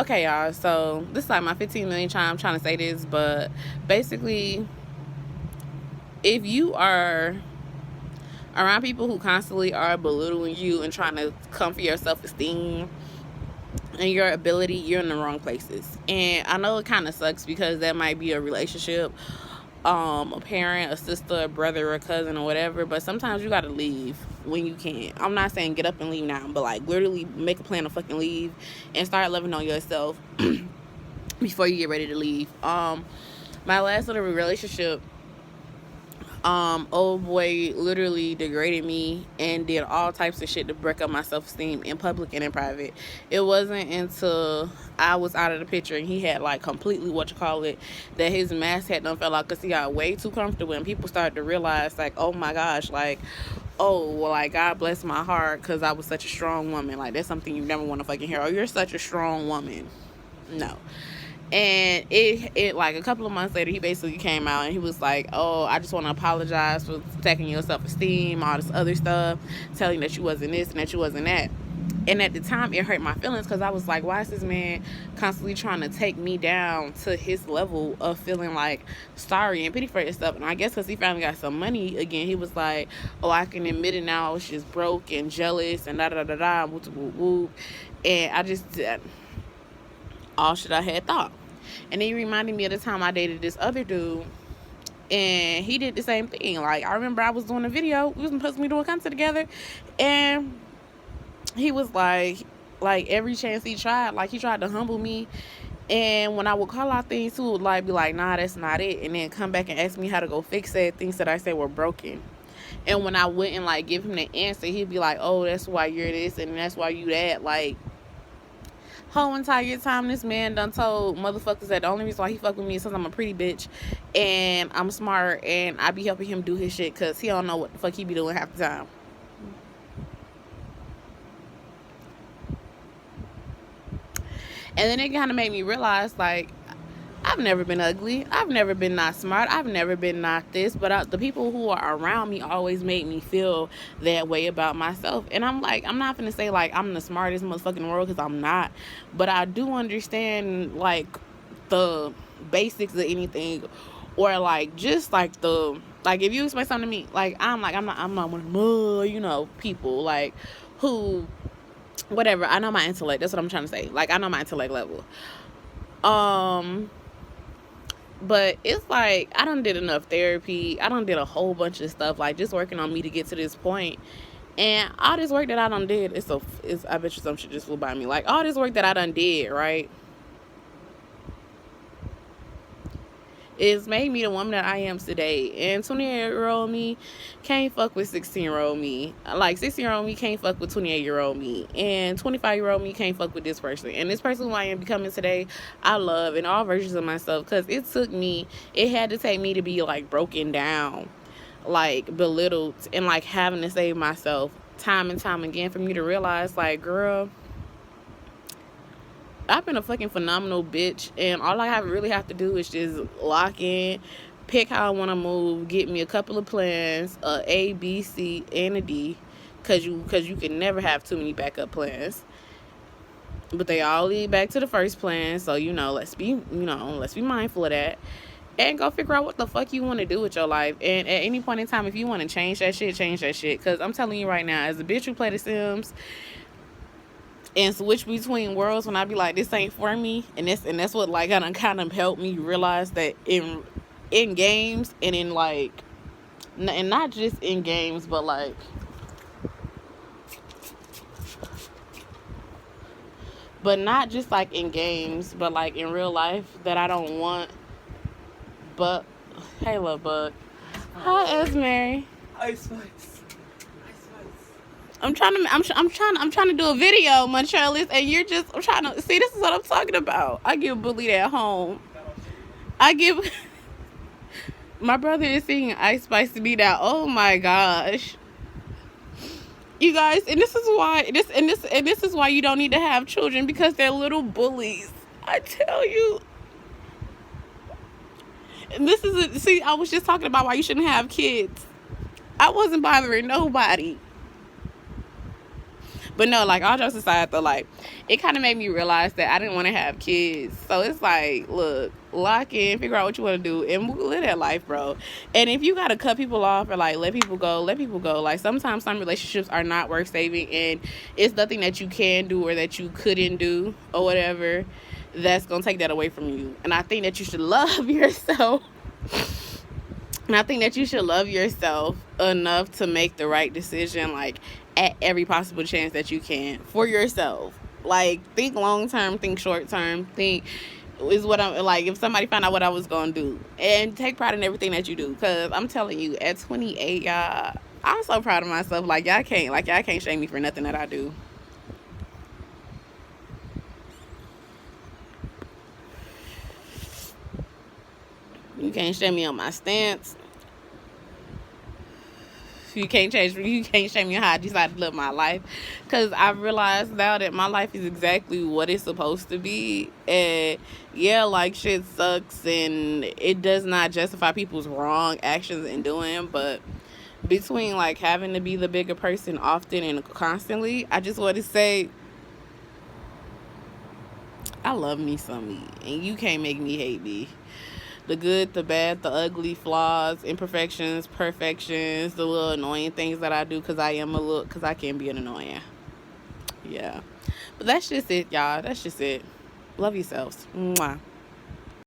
Okay, y'all. So this is like my 15 million time trying to say this, but basically, if you are around people who constantly are belittling you and trying to come for your self-esteem and your ability, you're in the wrong places. And I know it kind of sucks because that might be a relationship, a parent, a sister, a brother, a cousin, or whatever. But sometimes you gotta leave when you can. I'm not saying get up and leave now, but like literally make a plan to fucking leave and start loving on yourself before you get ready to leave. My last little relationship, old boy literally degraded me and did all types of shit to break up my self-esteem in public and in private. It wasn't until I was out of the picture and he had like completely that his mask had done fell out because he got way too comfortable, and people started to realize like, oh my gosh, like, oh well, like God bless my heart because I was such a strong woman. Like that's something you never want to fucking hear. Oh, you're such a strong woman. No. And it like a couple of months later, he basically came out and he was like, oh, I just want to apologize for attacking your self-esteem, all this other stuff, telling that you wasn't this and that you wasn't that. And at the time, it hurt my feelings because I was like, why is this man constantly trying to take me down to his level of feeling like sorry and pity for yourself? And I guess because he finally got some money again, he was like, oh, I can admit it now. I was just broke and jealous and da-da-da-da, whoop. And I just did all shit I had thought. And he reminded me of the time I dated this other dude, and he did the same thing. Like, I remember I was doing a video, we was supposed to be doing content together, and he was like every chance he tried, like, he tried to humble me. And when I would call out things, he would like be like, nah, that's not it, and then come back and ask me how to go fix it, things that I said were broken. And when I wouldn't like give him the answer, he'd be like, oh, that's why you're this and that's why you that. Like, whole entire time this man done told motherfuckers that the only reason why he fuck with me is because I'm a pretty bitch and I'm smart and I be helping him do his shit because he don't know what the fuck he be doing half the time. And then it kind of made me realize, like, I've never been ugly. I've never been not smart. I've never been not this. But the people who are around me always make me feel that way about myself. And I'm like, I'm not going to say, like, I'm the smartest motherfucker in the world because I'm not. But I do understand, like, the basics of anything. Or, like, just, like, like, if you explain something to me, like, I'm not one of them, you know, people, like, who, whatever. I know my intellect. That's what I'm trying to say. Like, I know my intellect level. But it's like I done did enough therapy. I done did a whole bunch of stuff, like just working on me to get to this point. And all this work that I done did, I bet you some shit just flew by me. Like all this work that I done did, right? It's made me the woman that I am today. And 28-year-old me can't fuck with 16-year-old me. Like 16-year-old me can't fuck with 28-year-old me. And 25-year-old me can't fuck with this person. And this person who I am becoming today, I love in all versions of myself. Because it had to take me to be like broken down, like belittled, and like having to save myself time and time again for me to realize, like, girl, I've been a fucking phenomenal bitch, and all I really have to do is just lock in, pick how I want to move, get me a couple of plans, A, B, C, and a D, cause you can never have too many backup plans, but they all lead back to the first plan. So let's be mindful of that, and go figure out what the fuck you want to do with your life. And at any point in time, if you want to change that shit. Cause I'm telling you right now, as a bitch who play The Sims and switch between worlds, when I be like, this ain't for me, and that's what like kind of helped me realize that in games and in like, and not just in games, but like not just like in games, but like in real life, that I don't want. But hey, love bug. Hi, Esmary. Ice Spice. I'm trying to do a video, Montrellis, and I'm trying to see. This is what I'm talking about. I get bullied at home. My brother is singing Ice Spice to me now. Oh my gosh, you guys, and this is why you don't need to have children, because they're little bullies. I tell you. And I was just talking about why you shouldn't have kids. I wasn't bothering nobody. But no, like, all jokes aside though, like, it kind of made me realize that I didn't want to have kids. So it's like, look, lock in, figure out what you want to do, and live that life, bro. And if you gotta cut people off or like let people go, let people go. Like, sometimes some relationships are not worth saving, and it's nothing that you can do or that you couldn't do or whatever that's gonna take that away from you. And I think that you should love yourself. And I think that you should love yourself enough to make the right decision, like, at every possible chance that you can for yourself. Like, think long term, think short term, think is what I'm like. If somebody found out what I was gonna do, and take pride in everything that you do, because I'm telling you, at 28, y'all, I'm so proud of myself. Like, y'all can't shame me for nothing that I do. You can't shame me on my stance. You can't shame me on how I decided to live my life, because I realized now that my life is exactly what it's supposed to be. And yeah, like, shit sucks and it does not justify people's wrong actions and doing, but between like having to be the bigger person often and constantly, I just want to say I love me some me, and you can't make me hate me. The good, the bad, the ugly, flaws, imperfections, perfections, the little annoying things that I do, because I can be an annoying. Yeah. But that's just it, y'all. That's just it. Love yourselves. Mwah.